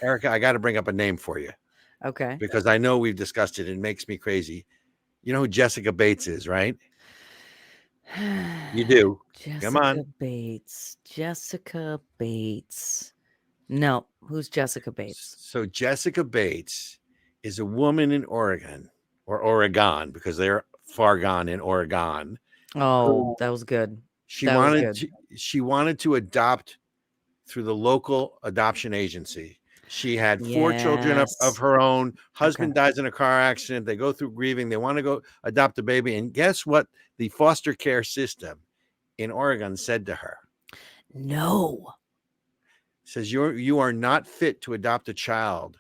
Erica, I got to bring up a name for you Okay. because I know we've discussed it. It makes me crazy. You know who Jessica Bates is, right? You do. Come Jessica on. Bates. Jessica Bates. No, who's Jessica Bates? So Jessica Bates is a woman in Oregon or Oregon because they're far gone in Oregon. Oh, Who that was good. she That was wanted good. to she wanted to adopt through the local adoption agency. She had four children of Yes. her own. Okay. Husband dies in a car accident. They go through grieving. They want to go adopt a baby. And guess what? The foster care system in Oregon said to her, No. says you are not fit to adopt a child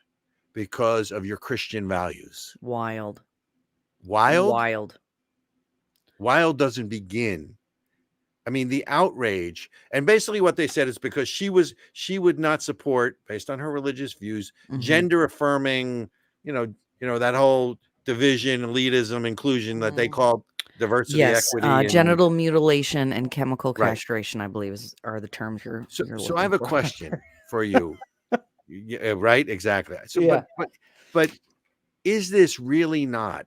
because of your Christian values. Wild. Wild? Wild. Wild doesn't begin. I mean, the outrage, and basically what they said is because she would not support, based on her religious views, Mhm. gender affirming, that whole division, elitism, inclusion that they Mm. call diversity, Yes, equity, and genital mutilation and chemical right. castration, I believe, are the terms you're So I looking have a for. question for you. Yeah, right, exactly. So, Yeah. but is this really not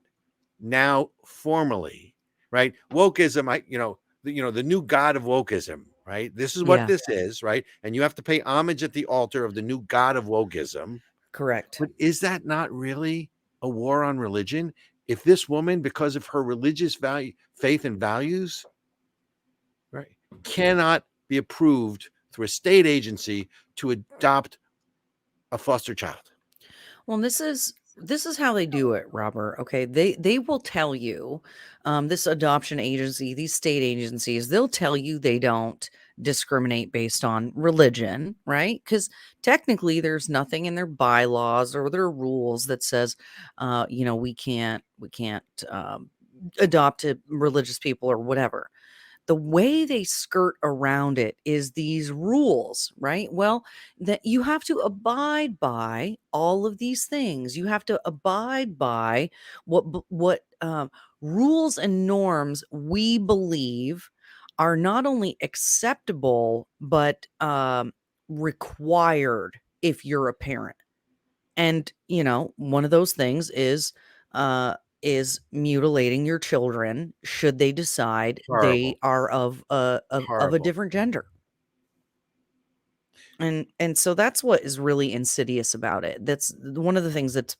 now formally, right? Wokeism, the new god of wokeism, right? This is what Yeah, this is, right? And you have to pay homage at the altar of the new god of wokeism. correct. But is that not really a war on religion? If this woman, because of her religious value, faith and values, right, cannot be approved through a state agency to adopt a foster child. Well, this is how they do it, Robert. Okay, they will tell you, this adoption agency, these state agencies, they'll tell you they don't discriminate based on religion, right? Because technically, there's nothing in their bylaws or their rules that says, we can't adopt to religious people or whatever. The way they skirt around it is these rules, right? Well, that you have to abide by all of these things. You have to abide by what rules and norms we believe are not only acceptable but required if you're a parent. And, one of those things uh is mutilating your children should they decide they Horrible, are of a horrible. different gender. And so that's what is really insidious about it. That's one of the things that's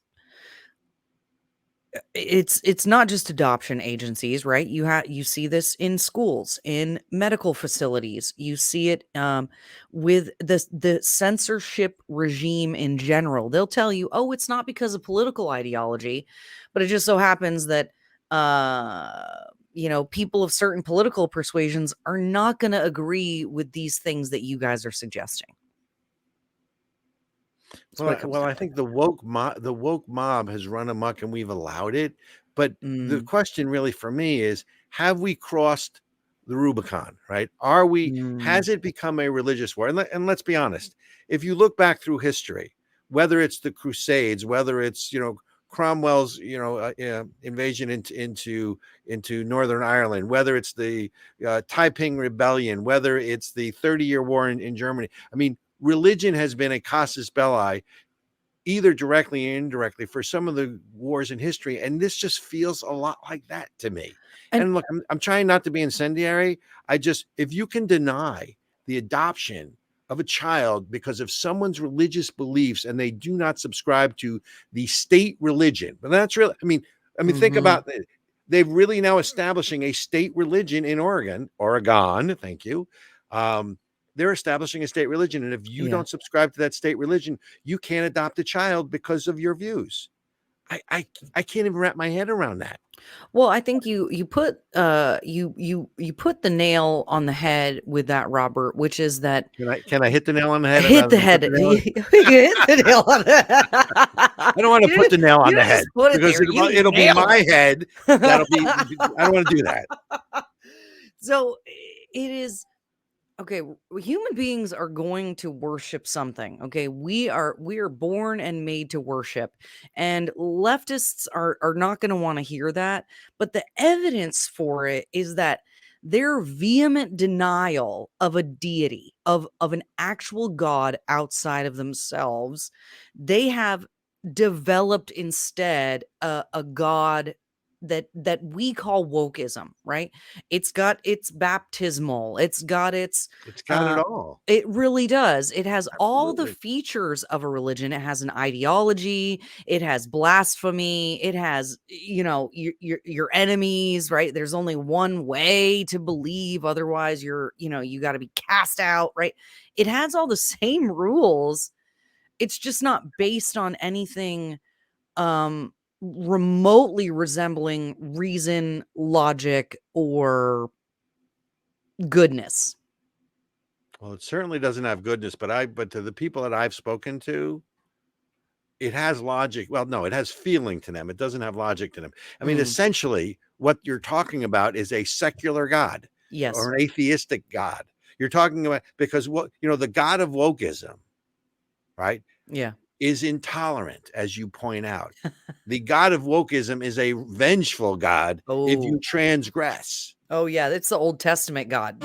it's not just adoption agencies, right? You see this in schools, in medical facilities. You see it with the censorship regime in general. They'll tell you, oh, it's not because of political ideology, but it just so happens that people of certain political persuasions are not going to agree with these things that you guys are suggesting. That's what it comes Well, down I to. think the woke mob has run amok, and we've allowed it. But the Mm, question really for me is: have we crossed the Rubicon? Right? Are we? mm, Has it become a religious war? And let's be honest: if you look back through history, whether it's the Crusades, whether it's Cromwell's invasion into Northern Ireland, whether it's the Taiping Rebellion, whether it's the 30-year war in Germany. I mean, religion has been a casus belli, either directly or indirectly, for some of the wars in history. And this just feels a lot like that to me. and And look, I'm trying not to be incendiary. If you can deny the adoption of a child because of someone's religious beliefs and they do not subscribe to the state religion, but that's really, think mhm, about it. They've really now establishing a state religion in Oregon. Thank you. They're establishing a state religion. And if you yeah. don't subscribe to that state religion, you can't adopt a child because of your views. I can't even wrap my head around that. Well, I think you put the nail on the head with that, Robert, which is that Can I hit the nail on the head hit rather the than put head. the nail on? You hit the nail on the I don't want to put the nail on you the head just put it because there. You it'll be nailed my head. That'll be. it. I don't want to do that. So it is okay. Human beings are going to worship something. Okay, we are born and made to worship, and leftists are not going to want to hear that. But the evidence for it is that their vehement denial of a deity, of an actual God outside of themselves, they have developed instead a God that we call wokeism, right? It's got its baptismal, it's got its It's got it uh all. it really does. It has all the Absolutely. features of a religion. It has an ideology, it has blasphemy, it has, your enemies, right? There's only one way to believe, otherwise you got to be cast out, right? It has all the same rules. It's just not based on anything um remotely resembling reason, logic, or goodness. Well, it certainly doesn't have goodness, but to the people that I've spoken to, it has logic. Well, no, it has feeling to them. It doesn't have logic to them. I mean, Mm, essentially, what you're talking about is a secular God yes. or an atheistic God. You're talking about because the God of wokeism, right, Yeah. is intolerant, as you point out. The God of wokeism is a vengeful God if you Oh. transgress. Oh, yeah, it's the Old Testament God.